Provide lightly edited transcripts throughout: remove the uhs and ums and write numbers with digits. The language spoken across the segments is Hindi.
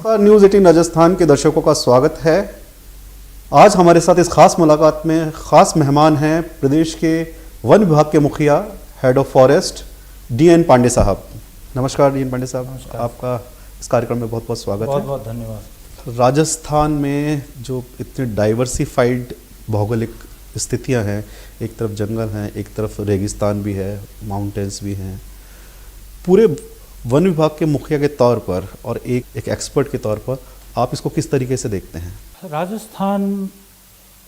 नमस्कार, न्यूज़ 18 राजस्थान के दर्शकों का स्वागत है। आज हमारे साथ इस खास मुलाकात में खास मेहमान हैं प्रदेश के वन विभाग के मुखिया, head of forest, DN Pandey साहब। नमस्कार डीएन पांडे साहब, आपका इस कार्यक्रम में बहुत बहुत स्वागत है। बहुत बहुत धन्यवाद। राजस्थान में जो इतनी डाइवर्सिफाइड भौगोलिक स्थितियां हैं, एक तरफ जंगल हैं, एक तरफ रेगिस्तान भी है, माउंटेन्स भी हैं, पूरे वन विभाग के मुखिया के तौर पर और एक एक्सपर्ट के तौर पर आप इसको किस तरीके से देखते हैं? राजस्थान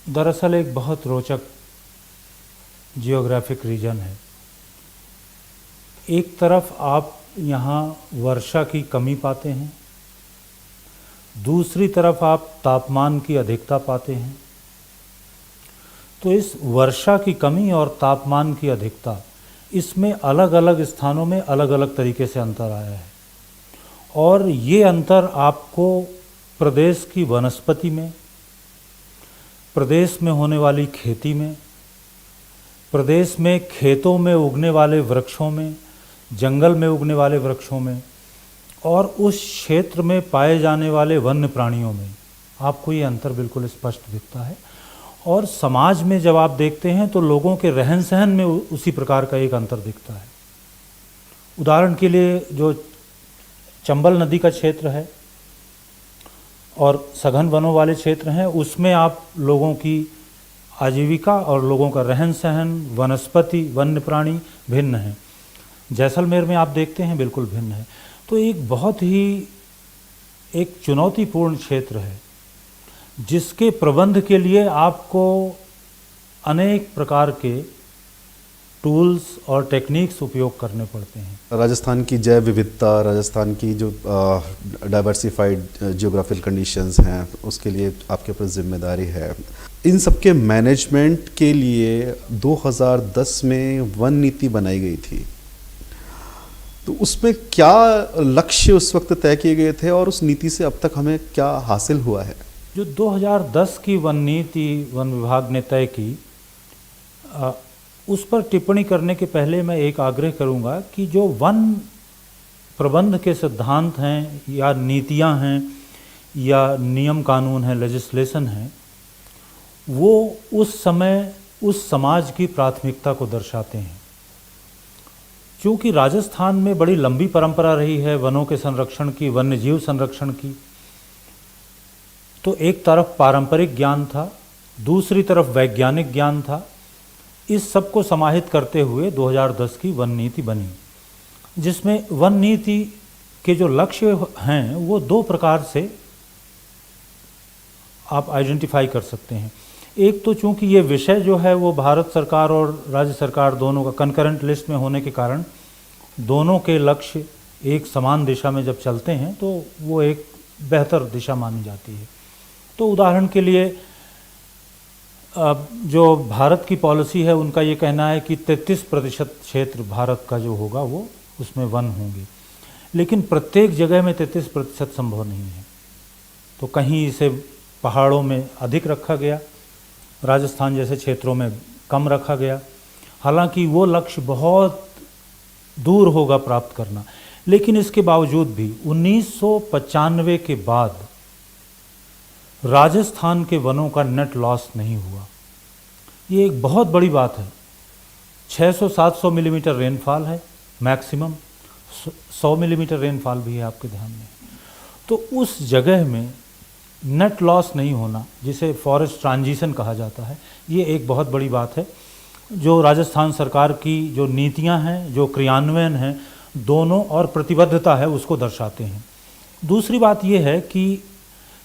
दरअसल एक बहुत रोचक जियोग्राफिक रीजन है। एक तरफ आप यहाँ वर्षा की कमी पाते हैं, दूसरी तरफ आप तापमान की अधिकता पाते हैं। तो इस वर्षा की कमी और तापमान की अधिकता, इसमें अलग अलग स्थानों में अलग अलग तरीके से अंतर आया है और ये अंतर आपको प्रदेश की वनस्पति में, प्रदेश में होने वाली खेती में, प्रदेश में खेतों में उगने वाले वृक्षों में, जंगल में उगने वाले वृक्षों में और उस क्षेत्र में पाए जाने वाले वन्य प्राणियों में आपको ये अंतर बिल्कुल स्पष्ट दिखता है। और समाज में जब आप देखते हैं तो लोगों के रहन सहन में उसी प्रकार का एक अंतर दिखता है। उदाहरण के लिए जो चंबल नदी का क्षेत्र है और सघन वनों वाले क्षेत्र हैं, उसमें आप लोगों की आजीविका और लोगों का रहन सहन, वनस्पति, वन्य प्राणी भिन्न हैं। जैसलमेर में आप देखते हैं बिल्कुल भिन्न है। तो एक बहुत ही एक चुनौतीपूर्ण क्षेत्र है जिसके प्रबंध के लिए आपको अनेक प्रकार के टूल्स और टेक्निक्स उपयोग करने पड़ते हैं। राजस्थान की जैव विविधता, राजस्थान की जो डाइवर्सिफाइड जियोग्राफिकल कंडीशंस हैं, उसके लिए आपके ऊपर जिम्मेदारी है। इन सब के मैनेजमेंट के लिए 2010 में वन नीति बनाई गई थी, तो उसमें क्या लक्ष्य उस वक्त तय किए गए थे और उस नीति से अब तक हमें क्या हासिल हुआ है? जो 2010 की वन नीति वन विभाग ने तय की, उस पर टिप्पणी करने के पहले मैं एक आग्रह करूंगा कि जो वन प्रबंध के सिद्धांत हैं या नीतियां हैं या नियम कानून हैं, लेजिस्लेशन हैं, वो उस समय उस समाज की प्राथमिकता को दर्शाते हैं। क्योंकि राजस्थान में बड़ी लंबी परंपरा रही है वनों के संरक्षण की, वन्य जीव संरक्षण की, तो एक तरफ पारंपरिक ज्ञान था, दूसरी तरफ वैज्ञानिक ज्ञान था। इस सब को समाहित करते हुए 2010 की वन नीति बनी, जिसमें वन नीति के जो लक्ष्य हैं वो दो प्रकार से आप आइडेंटिफाई कर सकते हैं। एक तो चूंकि ये विषय जो है वो भारत सरकार और राज्य सरकार दोनों का कंकरेंट लिस्ट में होने के कारण दोनों के लक्ष्य एक समान दिशा में जब चलते हैं तो वो एक बेहतर दिशा मानी जाती है। तो उदाहरण के लिए जो भारत की पॉलिसी है उनका ये कहना है कि 33% क्षेत्र भारत का जो होगा वो उसमें वन होंगे, लेकिन प्रत्येक जगह में 33% संभव नहीं है। तो कहीं इसे पहाड़ों में अधिक रखा गया, राजस्थान जैसे क्षेत्रों में कम रखा गया। हालांकि वो लक्ष्य बहुत दूर होगा प्राप्त करना, लेकिन इसके बावजूद भी 1995 के बाद राजस्थान के वनों का नेट लॉस नहीं हुआ। ये एक बहुत बड़ी बात है। 600-700 मिलीमीटर रेनफॉल है मैक्सिमम, 100 मिलीमीटर रेनफॉल भी है आपके ध्यान में। तो उस जगह में नेट लॉस नहीं होना, जिसे फॉरेस्ट ट्रांजिशन कहा जाता है, ये एक बहुत बड़ी बात है जो राजस्थान सरकार की जो नीतियां हैं, जो क्रियान्वयन है, दोनों और प्रतिबद्धता है उसको दर्शाते हैं। दूसरी बात ये है कि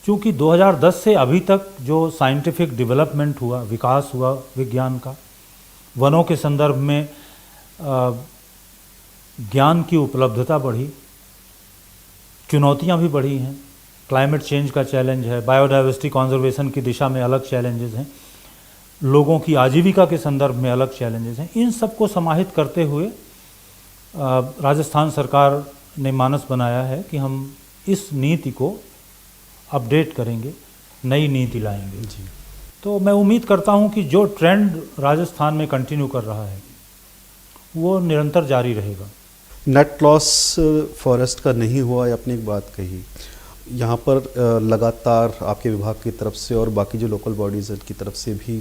चूँकि 2010 से अभी तक जो साइंटिफिक डेवलपमेंट हुआ, विकास हुआ विज्ञान का, वनों के संदर्भ में ज्ञान की उपलब्धता बढ़ी, चुनौतियां भी बढ़ी हैं। क्लाइमेट चेंज का चैलेंज है, बायोडाइवर्सिटी कंजर्वेशन की दिशा में अलग चैलेंजेस हैं, लोगों की आजीविका के संदर्भ में अलग चैलेंजेस हैं। इन सब को समाहित करते हुए राजस्थान सरकार ने मानस बनाया है कि हम इस नीति को अपडेट करेंगे, नई नीति लाएंगे। जी, तो मैं उम्मीद करता हूं कि जो ट्रेंड राजस्थान में कंटिन्यू कर रहा है वो निरंतर जारी रहेगा। नेट लॉस फॉरेस्ट का नहीं हुआ, ये आपने एक बात कही। यहाँ पर लगातार आपके विभाग की तरफ से और बाकी जो लोकल बॉडीज़ की तरफ से भी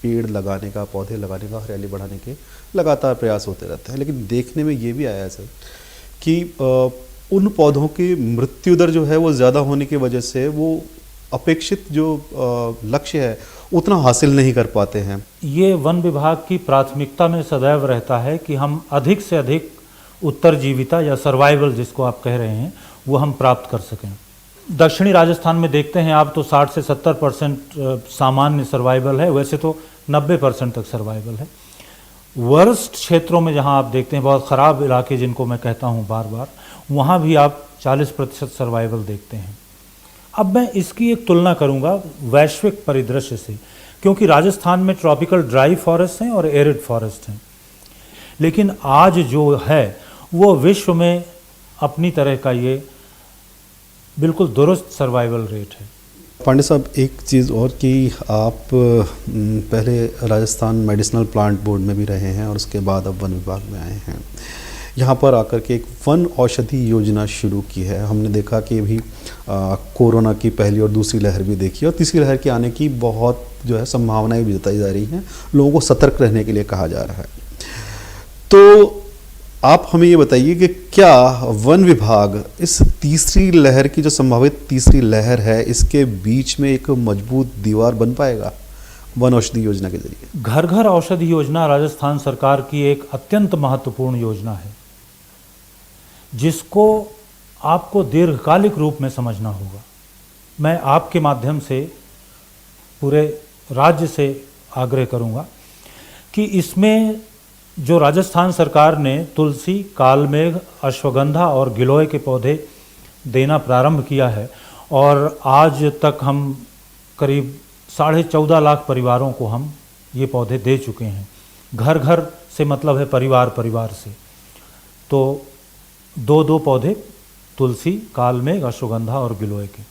पेड़ लगाने का, पौधे लगाने का, हरियाली बढ़ाने के लगातार प्रयास होते रहते हैं, लेकिन देखने में ये भी आया है सर कि उन पौधों की मृत्यु दर जो है वो ज़्यादा होने की वजह से वो अपेक्षित जो लक्ष्य है उतना हासिल नहीं कर पाते हैं। ये वन विभाग की प्राथमिकता में सदैव रहता है कि हम अधिक से अधिक उत्तरजीविता या सर्वाइवल जिसको आप कह रहे हैं वो हम प्राप्त कर सकें। दक्षिणी राजस्थान में देखते हैं आप तो 60 से 70% सामान्य सर्वाइवल है, वैसे तो 90% तक सर्वाइवल है। वर्स्ट क्षेत्रों में जहां आप देखते हैं, बहुत ख़राब इलाके जिनको मैं कहता हूं बार बार, वहां भी आप 40% सर्वाइवल देखते हैं। अब मैं इसकी एक तुलना करूंगा वैश्विक परिदृश्य से, क्योंकि राजस्थान में ट्रॉपिकल ड्राई फॉरेस्ट हैं और एरिड फॉरेस्ट हैं, लेकिन आज जो है वो विश्व में अपनी तरह का ये बिल्कुल दुरुस्त सर्वाइवल रेट है। पांडे साहब, एक चीज़ और कि आप पहले राजस्थान मेडिसिनल प्लांट बोर्ड में भी रहे हैं और उसके बाद अब वन विभाग में आए हैं। यहाँ पर आकर के एक वन औषधि योजना शुरू की है। हमने देखा कि अभी कोरोना की पहली और दूसरी लहर भी देखी और तीसरी लहर के आने की बहुत जो है संभावनाएं भी जताई जा रही हैं, लोगों को सतर्क रहने के लिए कहा जा रहा है। तो आप हमें ये बताइए कि क्या वन विभाग इस तीसरी लहर की जो संभावित तीसरी लहर है इसके बीच में एक मजबूत दीवार बन पाएगा वन औषधि योजना के जरिए? घर घर औषधि योजना राजस्थान सरकार की एक अत्यंत महत्वपूर्ण योजना है, जिसको आपको दीर्घकालिक रूप में समझना होगा। मैं आपके माध्यम से पूरे राज्य से आग्रह करूंगा कि इसमें जो राजस्थान सरकार ने तुलसी, कालमेघ, अश्वगंधा और गिलोय के पौधे देना प्रारंभ किया है और आज तक हम करीब 14.5 लाख परिवारों को हम ये पौधे दे चुके हैं। घर घर से मतलब है परिवार परिवार से। तो 2-2 पौधे तुलसी, कालमेघ, अश्वगंधा और गिलोय के।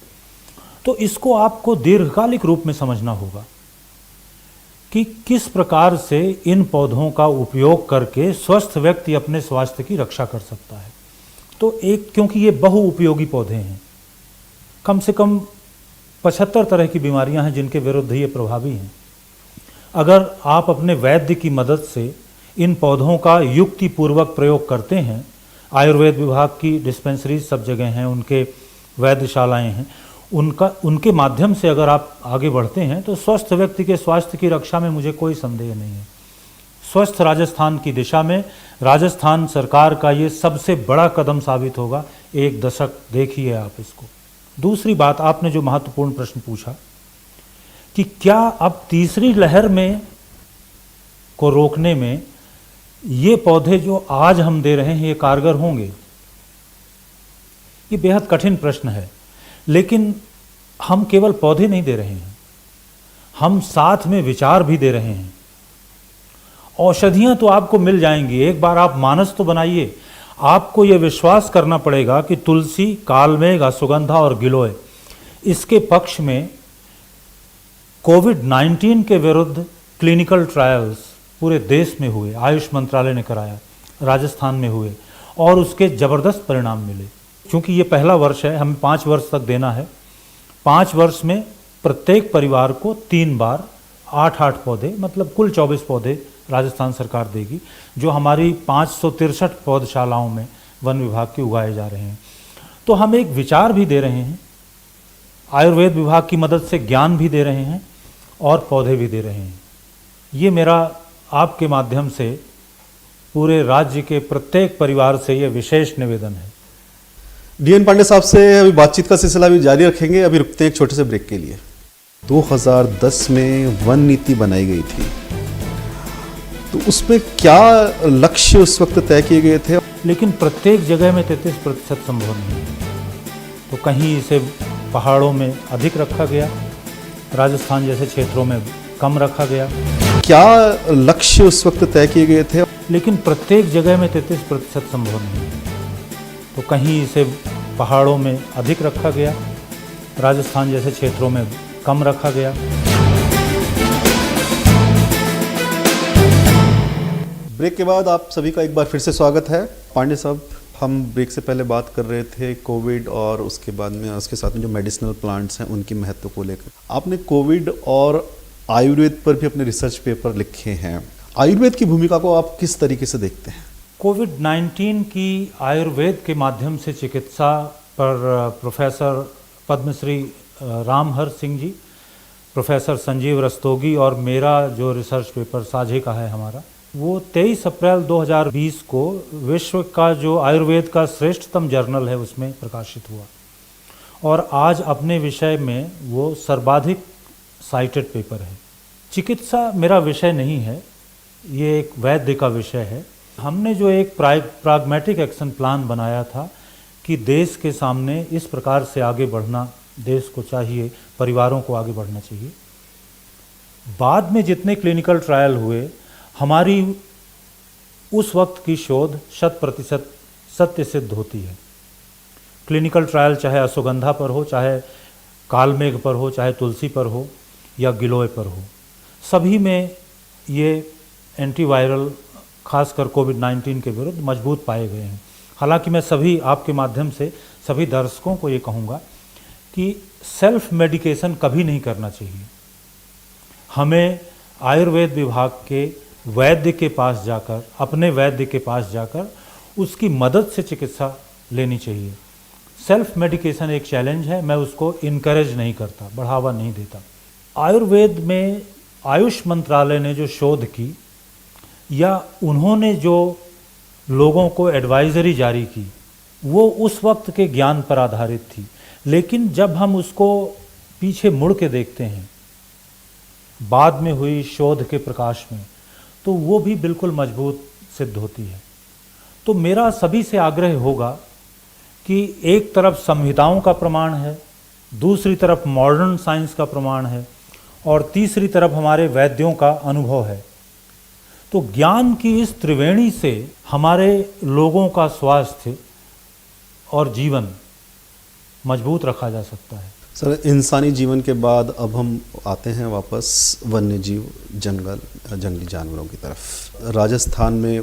तो इसको आपको दीर्घकालिक रूप में समझना होगा कि किस प्रकार से इन पौधों का उपयोग करके स्वस्थ व्यक्ति अपने स्वास्थ्य की रक्षा कर सकता है। तो क्योंकि ये बहुउपयोगी पौधे हैं, कम से कम 75 तरह की बीमारियां हैं जिनके विरुद्ध ये प्रभावी हैं। अगर आप अपने वैद्य की मदद से इन पौधों का युक्तिपूर्वक प्रयोग करते हैं, आयुर्वेद विभाग की डिस्पेंसरीज सब जगह हैं, उनके वैद्यशालाएँ हैं, उनके माध्यम से अगर आप आगे बढ़ते हैं तो स्वस्थ व्यक्ति के स्वास्थ्य की रक्षा में मुझे कोई संदेह नहीं है। स्वस्थ राजस्थान की दिशा में राजस्थान सरकार का ये सबसे बड़ा कदम साबित होगा। 1 दशक देखिए आप इसको। दूसरी बात, आपने जो महत्वपूर्ण प्रश्न पूछा कि क्या अब तीसरी लहर में को रोकने में ये पौधे जो आज हम दे रहे हैं ये कारगर होंगे, ये बेहद कठिन प्रश्न है। लेकिन हम केवल पौधे नहीं दे रहे हैं, हम साथ में विचार भी दे रहे हैं। औषधियां तो आपको मिल जाएंगी, एक बार आप मानस तो बनाइए। आपको यह विश्वास करना पड़ेगा कि तुलसी, कालमेघ, अश्वगंधा और गिलोय, इसके पक्ष में कोविड-19 के विरुद्ध क्लिनिकल ट्रायल्स पूरे देश में हुए, आयुष मंत्रालय ने कराया, राजस्थान में हुए और उसके ज़बरदस्त परिणाम मिले। क्योंकि ये पहला वर्ष है, हमें 5 वर्ष तक देना है। 5 वर्ष में प्रत्येक परिवार को 3 बार 8-8 पौधे, मतलब कुल 24 पौधे राजस्थान सरकार देगी, जो हमारी 563 पौधशालाओं में वन विभाग के उगाए जा रहे हैं। तो हम एक विचार भी दे रहे हैं, आयुर्वेद विभाग की मदद से ज्ञान भी दे रहे हैं और पौधे भी दे रहे हैं। ये मेरा आपके माध्यम से पूरे राज्य के प्रत्येक परिवार से ये विशेष निवेदन है। डीएन पांडे साहब से अभी बातचीत का सिलसिला भी जारी रखेंगे। अभी रुकते हैं एक छोटे से ब्रेक के लिए। 2010 में वन नीति बनाई गई थी, तो उसमें क्या लक्ष्य उस वक्त तय किए गए थे? लेकिन प्रत्येक जगह में 33% संभव नहीं है। तो कहीं इसे पहाड़ों में अधिक रखा गया, राजस्थान जैसे क्षेत्रों में कम रखा गया। क्या लक्ष्य उस वक्त तय किए गए थे? लेकिन प्रत्येक जगह में 33% संभव नहीं है। तो कहीं इसे पहाड़ों में अधिक रखा गया, राजस्थान जैसे क्षेत्रों में कम रखा गया। ब्रेक के बाद आप सभी का एक बार फिर से स्वागत है। पांडे साहब, हम ब्रेक से पहले बात कर रहे थे कोविड और उसके बाद में उसके साथ में जो मेडिसिनल प्लांट्स हैं उनकी महत्व को लेकर। आपने कोविड और आयुर्वेद पर भी अपने रिसर्च पेपर लिखे हैं। आयुर्वेद की भूमिका को आप किस तरीके से देखते हैं? कोविड-19 की आयुर्वेद के माध्यम से चिकित्सा पर प्रोफेसर पद्मश्री रामहर सिंह जी, प्रोफेसर संजीव रस्तोगी और मेरा जो रिसर्च पेपर साझे का है हमारा, वो 23 अप्रैल 2020 को विश्व का जो आयुर्वेद का श्रेष्ठतम जर्नल है उसमें प्रकाशित हुआ और आज अपने विषय में वो सर्वाधिक साइटेड पेपर है। चिकित्सा मेरा विषय नहीं है, ये एक वैद्य का विषय है। हमने जो एक प्राग्मेटिक एक्शन प्लान बनाया था कि देश के सामने इस प्रकार से आगे बढ़ना देश को चाहिए, परिवारों को आगे बढ़ना चाहिए। बाद में जितने क्लिनिकल ट्रायल हुए, हमारी उस वक्त की शोध 100% सत्य सिद्ध होती है। क्लिनिकल ट्रायल चाहे अश्वगंधा पर हो, चाहे कालमेघ पर हो, चाहे तुलसी पर हो या गिलोय पर हो, सभी में ये एंटीवायरल खासकर कोविड-19 के विरुद्ध मजबूत पाए गए हैं। हालांकि मैं सभी आपके माध्यम से सभी दर्शकों को ये कहूँगा कि सेल्फ मेडिकेशन कभी नहीं करना चाहिए। हमें आयुर्वेद विभाग के वैद्य के पास जाकर, अपने वैद्य के पास जाकर उसकी मदद से चिकित्सा लेनी चाहिए। सेल्फ मेडिकेशन एक चैलेंज है, मैं उसको इनकरेज नहीं करता, बढ़ावा नहीं देता। आयुर्वेद में आयुष मंत्रालय ने जो शोध की या उन्होंने जो लोगों को एडवाइजरी जारी की, वो उस वक्त के ज्ञान पर आधारित थी। लेकिन जब हम उसको पीछे मुड़ के देखते हैं बाद में हुई शोध के प्रकाश में, तो वो भी बिल्कुल मजबूत सिद्ध होती है। तो मेरा सभी से आग्रह होगा कि एक तरफ संहिताओं का प्रमाण है, दूसरी तरफ मॉडर्न साइंस का प्रमाण है और तीसरी तरफ हमारे वैद्यों का अनुभव है। तो ज्ञान की इस त्रिवेणी से हमारे लोगों का स्वास्थ्य और जीवन मजबूत रखा जा सकता है। सर, इंसानी जीवन के बाद अब हम आते हैं वापस वन्य जीव, जंगली जानवरों की तरफ। राजस्थान में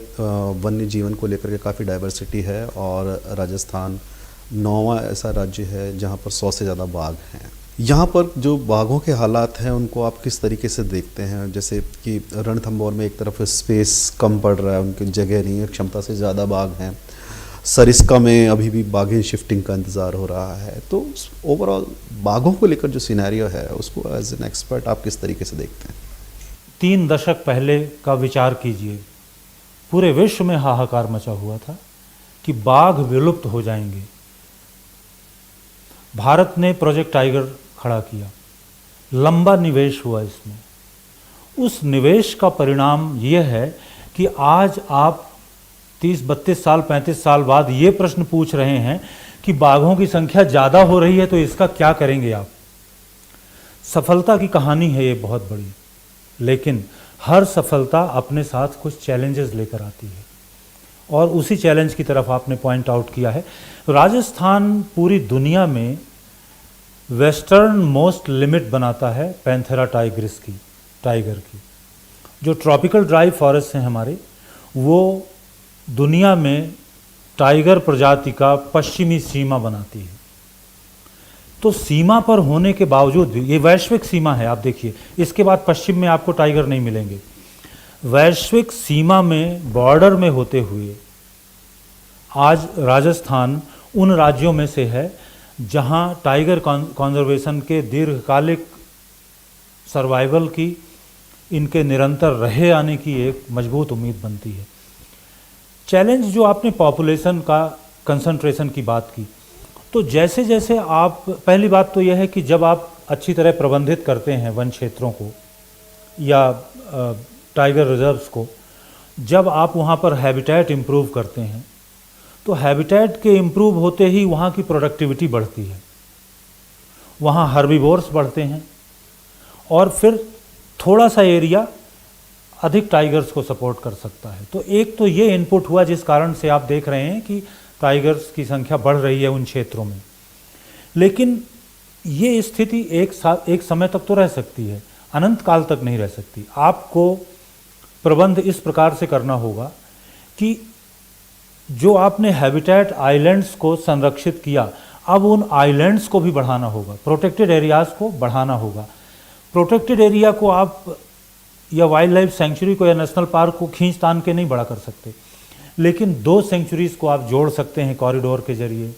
वन्य जीवन को लेकर के काफ़ी डाइवर्सिटी है और राजस्थान 9वां ऐसा राज्य है जहां पर 100 से ज़्यादा बाघ हैं। यहाँ पर जो बाघों के हालात हैं उनको आप किस तरीके से देखते हैं? जैसे कि रणथंभौर में एक तरफ स्पेस कम पड़ रहा है, उनकी जगह नहीं है, क्षमता से ज़्यादा बाघ हैं। सरिस्का में अभी भी बाघें शिफ्टिंग का इंतज़ार हो रहा है। तो ओवरऑल बाघों को लेकर जो सिनेरियो है उसको एज एन एक्सपर्ट आप किस तरीके से देखते हैं? 3 दशक पहले का विचार कीजिए, पूरे विश्व में हाहाकार मचा हुआ था कि बाघ विलुप्त हो जाएंगे। भारत ने प्रोजेक्ट टाइगर खड़ा किया, लंबा निवेश हुआ इसमें। उस निवेश का परिणाम ये है कि आज आप 30-32 साल 35 साल बाद ये प्रश्न पूछ रहे हैं कि बाघों की संख्या ज़्यादा हो रही है तो इसका क्या करेंगे आप? सफलता की कहानी है ये बहुत बड़ी, लेकिन हर सफलता अपने साथ कुछ चैलेंजेस लेकर आती है और उसी चैलेंज की तरफ आपने पॉइंट आउट किया है। राजस्थान पूरी दुनिया में वेस्टर्न मोस्ट लिमिट बनाता है पैंथेरा टाइग्रिस की, टाइगर की। जो ट्रॉपिकल ड्राई फॉरेस्ट हैं हमारे, वो दुनिया में टाइगर प्रजाति का पश्चिमी सीमा बनाती है। तो सीमा पर होने के बावजूद भी, ये वैश्विक सीमा है, आप देखिए, इसके बाद पश्चिम में आपको टाइगर नहीं मिलेंगे। वैश्विक सीमा में, बॉर्डर में होते हुए आज राजस्थान उन राज्यों में से है जहां टाइगर कंजर्वेशन के दीर्घकालिक सर्वाइवल की, इनके निरंतर रहे आने की एक मजबूत उम्मीद बनती है। चैलेंज जो आपने पॉपुलेशन का कंसंट्रेशन की बात की, तो जैसे जैसे आप, पहली बात तो यह है कि जब आप अच्छी तरह प्रबंधित करते हैं वन क्षेत्रों को या टाइगर रिजर्व्स को, जब आप वहाँ पर हैबिटेट इम्प्रूव करते हैं तो हैबिटेट के इम्प्रूव होते ही वहाँ की प्रोडक्टिविटी बढ़ती है, वहाँ हर्बीवोर्स बढ़ते हैं और फिर थोड़ा सा एरिया अधिक टाइगर्स को सपोर्ट कर सकता है। तो एक तो ये इनपुट हुआ जिस कारण से आप देख रहे हैं कि टाइगर्स की संख्या बढ़ रही है उन क्षेत्रों में। लेकिन ये स्थिति एक समय तक तो रह सकती है, अनंत काल तक नहीं रह सकती। आपको प्रबंध इस प्रकार से करना होगा कि जो आपने हैबिटेट आइलैंड्स को संरक्षित किया, अब उन आइलैंड्स को भी बढ़ाना होगा, प्रोटेक्टेड एरियाज़ को बढ़ाना होगा। प्रोटेक्टेड एरिया को आप या वाइल्ड लाइफ सेंचुरी को या नेशनल पार्क को खींच तान के नहीं बड़ा कर सकते, लेकिन 2 सेंचुरीज़ को आप जोड़ सकते हैं कॉरिडोर के जरिए,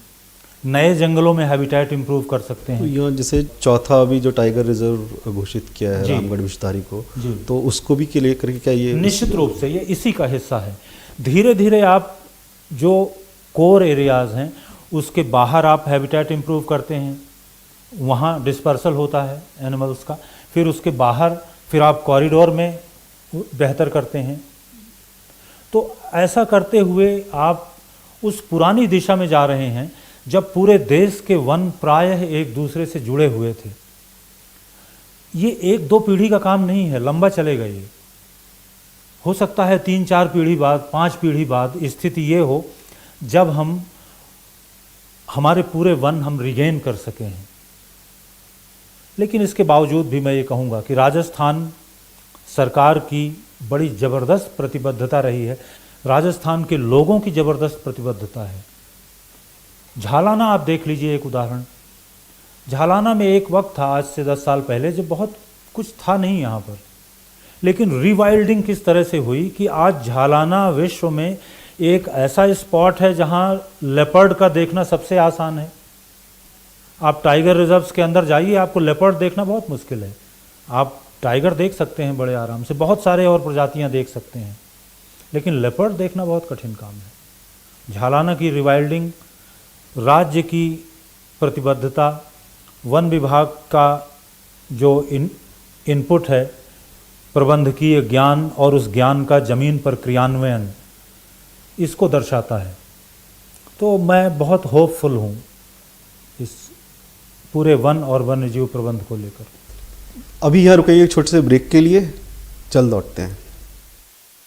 नए जंगलों में हैबिटेट इंप्रूव कर सकते तो हैं। यहाँ जैसे चौथा अभी जो टाइगर रिजर्व घोषित किया है जी। रामगढ़ विषधारी को, जी। तो उसको भी के लिए करके क्या ये निश्चित रूप से ये इसी का हिस्सा है। धीरे धीरे आप जो कोर एरियाज़ हैं उसके बाहर आप हैबिटेट इंप्रूव करते हैं, वहाँ डिस्पर्सल होता है एनिमल्स का, फिर उसके बाहर फिर आप कॉरिडोर में बेहतर करते हैं। तो ऐसा करते हुए आप उस पुरानी दिशा में जा रहे हैं जब पूरे देश के वन प्रायः एक दूसरे से जुड़े हुए थे। ये 1-2 पीढ़ी का काम नहीं है, लंबा चलेगा। ये हो सकता है 3-4 पीढ़ी बाद, 5 पीढ़ी बाद स्थिति ये हो जब हमारे पूरे वन हम रिगेन कर सके हैं। लेकिन इसके बावजूद भी मैं ये कहूँगा कि राजस्थान सरकार की बड़ी ज़बरदस्त प्रतिबद्धता रही है, राजस्थान के लोगों की ज़बरदस्त प्रतिबद्धता है। झालाना आप देख लीजिए एक उदाहरण। झालाना में एक वक्त था, आज से 10 साल पहले, जब बहुत कुछ था नहीं यहाँ पर, लेकिन रीवाइल्डिंग किस तरह से हुई कि आज झालाना विश्व में एक ऐसा स्पॉट है जहाँ लेपर्ड का देखना सबसे आसान है। आप टाइगर रिजर्व्स के अंदर जाइए, आपको लेपर्ड देखना बहुत मुश्किल है। आप टाइगर देख सकते हैं बड़े आराम से, बहुत सारे और प्रजातियां देख सकते हैं, लेकिन लेपर्ड देखना बहुत कठिन काम है। झालाना की रिवाइल्डिंग, राज्य की प्रतिबद्धता, वन विभाग का जो इनपुट है, प्रबंधकीय ज्ञान और उस ज्ञान का ज़मीन पर क्रियान्वयन, इसको दर्शाता है। तो मैं बहुत होपफुल हूँ इस पूरे वन और वन्यजीव प्रबंध को लेकर। अभी यहाँ रुकइए एक छोटे से ब्रेक के लिए, चल लौटते हैं।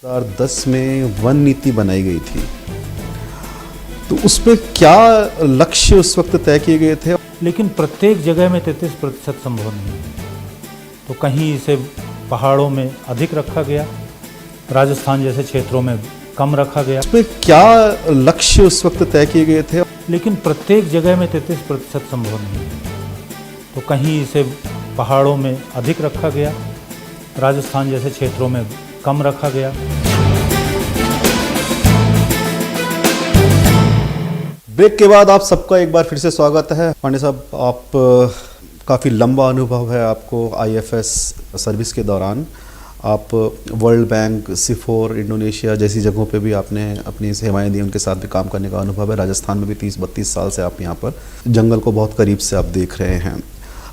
2010 में वन नीति बनाई गई थी, तो उसमें क्या लक्ष्य उस वक्त तय किए गए थे? लेकिन प्रत्येक जगह में 33% संभव नहीं है। तो कहीं इसे पहाड़ों में अधिक रखा गया, राजस्थान जैसे क्षेत्रों में कम रखा गया। उसमें क्या लक्ष्य उस वक्त तय किए गए थे? लेकिन प्रत्येक जगह में 33% संभव नहीं है। तो कहीं इसे पहाड़ों में अधिक रखा गया, राजस्थान जैसे क्षेत्रों में कम रखा गया। ब्रेक के बाद आप सबका एक बार फिर से स्वागत है। पांडे साहब, आप काफ़ी लंबा अनुभव है आपको आईएफएस सर्विस के दौरान। आप वर्ल्ड बैंक, सिफोर, इंडोनेशिया जैसी जगहों पे भी आपने अपनी सेवाएं दी, उनके साथ भी काम करने का अनुभव है। राजस्थान में भी 30-32 साल से आप यहाँ पर जंगल को बहुत करीब से आप देख रहे हैं।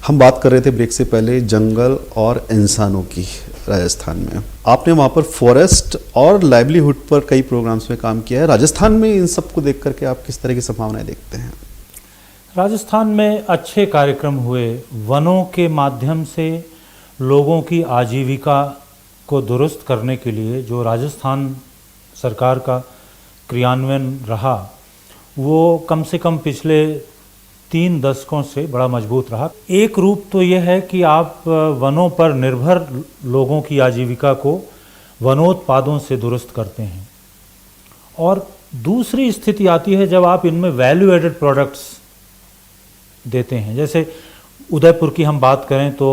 हम बात कर रहे थे ब्रेक से पहले जंगल और इंसानों की। राजस्थान में आपने वहाँ पर फॉरेस्ट और लाइवलीहुड पर कई प्रोग्राम्स में काम किया है। राजस्थान में इन सब को देख करके आप किस तरह की संभावनाएं देखते हैं? राजस्थान में अच्छे कार्यक्रम हुए। वनों के माध्यम से लोगों की आजीविका को दुरुस्त करने के लिए जो राजस्थान सरकार का क्रियान्वयन रहा, वो कम से कम पिछले 3 दशकों से बड़ा मजबूत रहा। एक रूप तो यह है कि आप वनों पर निर्भर लोगों की आजीविका को वनोत्पादों से दुरुस्त करते हैं, और दूसरी स्थिति आती है जब आप इनमें वैल्यू एडेड प्रोडक्ट्स देते हैं। जैसे उदयपुर की हम बात करें तो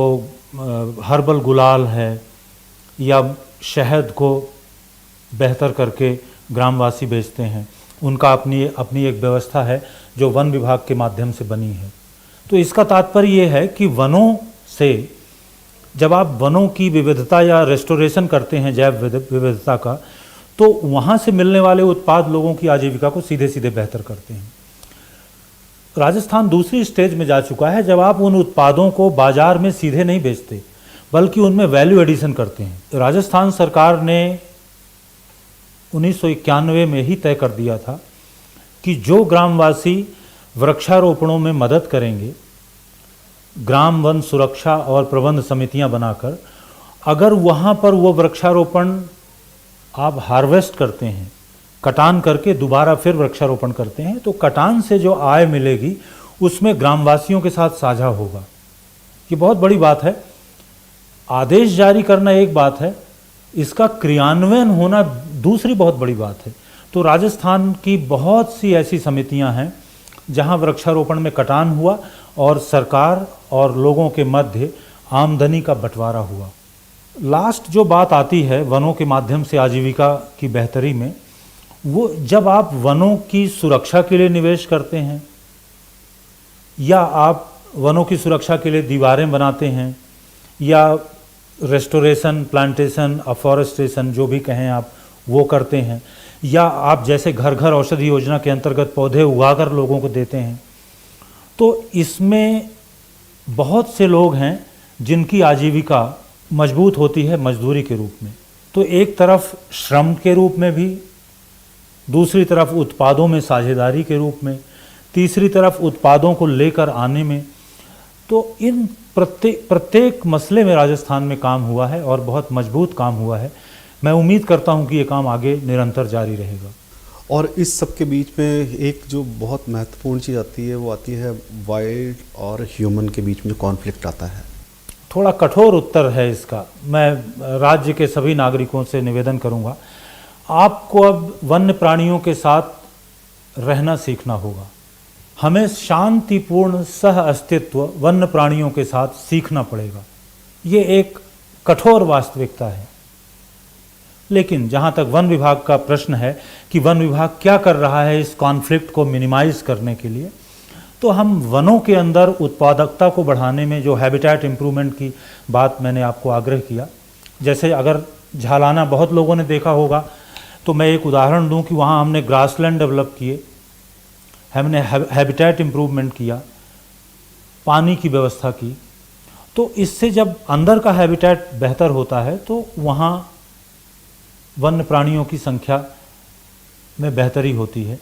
हर्बल गुलाल है, या शहद को बेहतर करके ग्रामवासी बेचते हैं, उनका अपनी एक व्यवस्था है जो वन विभाग के माध्यम से बनी है। तो इसका तात्पर्य ये है कि वनों से जब आप वनों की विविधता या रेस्टोरेशन करते हैं जैव विविधता का, तो वहाँ से मिलने वाले उत्पाद लोगों की आजीविका को सीधे सीधे बेहतर करते हैं। राजस्थान दूसरी स्टेज में जा चुका है जब आप उन उत्पादों को बाजार में सीधे नहीं बेचते बल्कि उनमें वैल्यू एडिशन करते हैं। राजस्थान सरकार ने 1991 में ही तय कर दिया था कि जो ग्रामवासी वृक्षारोपणों में मदद करेंगे, ग्राम वन सुरक्षा और प्रबंध समितियां बनाकर, अगर वहाँ पर वो वृक्षारोपण आप हार्वेस्ट करते हैं, कटान करके दोबारा फिर वृक्षारोपण करते हैं, तो कटान से जो आय मिलेगी उसमें ग्रामवासियों के साथ साझा होगा। ये बहुत बड़ी बात है। आदेश जारी करना एक बात है, इसका क्रियान्वयन होना दूसरी बहुत बड़ी बात है। तो राजस्थान की बहुत सी ऐसी समितियां हैं जहां वृक्षारोपण में कटान हुआ और सरकार और लोगों के मध्य आमदनी का बंटवारा हुआ। लास्ट जो बात आती है वनों के माध्यम से आजीविका की बेहतरी में, वो जब आप वनों की सुरक्षा के लिए निवेश करते हैं या आप वनों की सुरक्षा के लिए दीवारें बनाते हैं या रेस्टोरेशन, प्लांटेशन, अफॉरेस्टेशन जो भी कहें आप वो करते हैं, या आप जैसे घर घर औषधि योजना के अंतर्गत पौधे उगाकर लोगों को देते हैं, तो इसमें बहुत से लोग हैं जिनकी आजीविका मजबूत होती है मजदूरी के रूप में। तो एक तरफ श्रम के रूप में भी, दूसरी तरफ उत्पादों में साझेदारी के रूप में, तीसरी तरफ उत्पादों को लेकर आने में। तो इन प्रत्येक मसले में राजस्थान में काम हुआ है और बहुत मजबूत काम हुआ है। मैं उम्मीद करता हूं कि ये काम आगे निरंतर जारी रहेगा। और इस सब के बीच में एक जो बहुत महत्वपूर्ण चीज़ आती है वो आती है वाइल्ड और ह्यूमन के बीच में कॉन्फ्लिक्ट आता है। थोड़ा कठोर उत्तर है इसका। मैं राज्य के सभी नागरिकों से निवेदन करूंगा, आपको अब वन्य प्राणियों के साथ रहना सीखना होगा। हमें शांतिपूर्ण सह अस्तित्व वन्य प्राणियों के साथ सीखना पड़ेगा। ये एक कठोर वास्तविकता है। लेकिन जहाँ तक वन विभाग का प्रश्न है कि वन विभाग क्या कर रहा है इस कॉन्फ्लिक्ट को मिनिमाइज करने के लिए, तो हम वनों के अंदर उत्पादकता को बढ़ाने में जो हैबिटेट इम्प्रूवमेंट की बात मैंने आपको आग्रह किया, जैसे अगर झालाना बहुत लोगों ने देखा होगा, तो मैं एक उदाहरण दूं कि वहाँ हमने ग्रासलैंड डेवलप किए, हमने हैबिटेट इम्प्रूवमेंट किया, पानी की व्यवस्था की। तो इससे जब अंदर का हैबिटेट बेहतर होता है तो वहाँ वन्य प्राणियों की संख्या में बेहतरी होती है।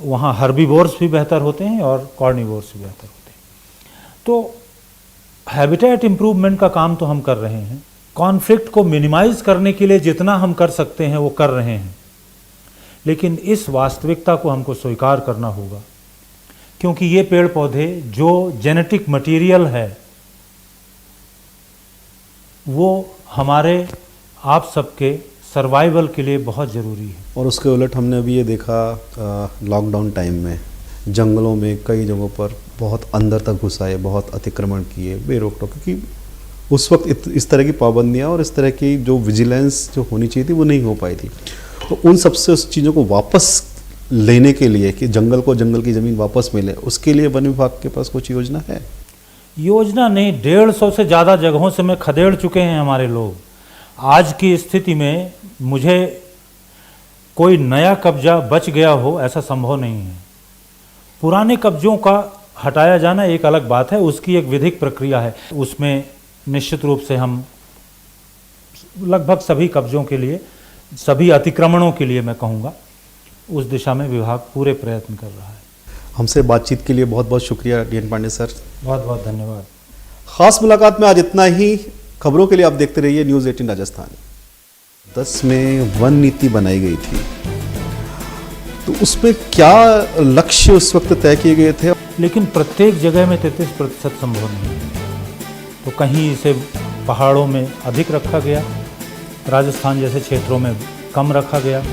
वहाँ हर्बीवोर्स भी बेहतर होते हैं और कॉर्निवोर्स भी बेहतर होते हैं। तो हैबिटेट इम्प्रूवमेंट का काम तो हम कर रहे हैं, कॉन्फ्लिक्ट को मिनिमाइज करने के लिए जितना हम कर सकते हैं वो कर रहे हैं। लेकिन इस वास्तविकता को हमको स्वीकार करना होगा, क्योंकि ये पेड़ पौधे जो जेनेटिक मटेरियल है वो हमारे आप सबके सर्वाइवल के लिए बहुत ज़रूरी है। और उसके उलट हमने अभी ये देखा लॉकडाउन टाइम में जंगलों में कई जगहों पर बहुत अंदर तक घुसाए, बहुत अतिक्रमण किए बेरोक टोक, क्योंकि उस वक्त इस तरह की पाबंदियां और इस तरह की जो विजिलेंस जो होनी चाहिए थी वो नहीं हो पाई थी। तो उन सबसे उस चीज़ों को वापस लेने के लिए कि जंगल को जंगल की ज़मीन वापस मिले, उसके लिए वन विभाग के पास कुछ योजना है? योजना नहीं, 150 से ज़्यादा जगहों से मैं खदेड़ चुके हैं हमारे लोग। आज की स्थिति में मुझे कोई नया कब्जा बच गया हो ऐसा संभव नहीं है। पुराने कब्जों का हटाया जाना एक अलग बात है, उसकी एक विधिक प्रक्रिया है। उसमें निश्चित रूप से हम लगभग सभी कब्जों के लिए, सभी अतिक्रमणों के लिए मैं कहूँगा, उस दिशा में विभाग पूरे प्रयत्न कर रहा है। हमसे बातचीत के लिए बहुत बहुत शुक्रिया DN पांडे सर। बहुत बहुत धन्यवाद। खास मुलाकात में आज इतना ही। खबरों के लिए आप देखते रहिए न्यूज़ 18 राजस्थान। 10 में वन नीति बनाई गई थी, तो उसमें क्या लक्ष्य उस वक्त तय किए गए थे? लेकिन प्रत्येक जगह में 33% संभव नहीं है। तो कहीं इसे पहाड़ों में अधिक रखा गया, राजस्थान जैसे क्षेत्रों में कम रखा गया।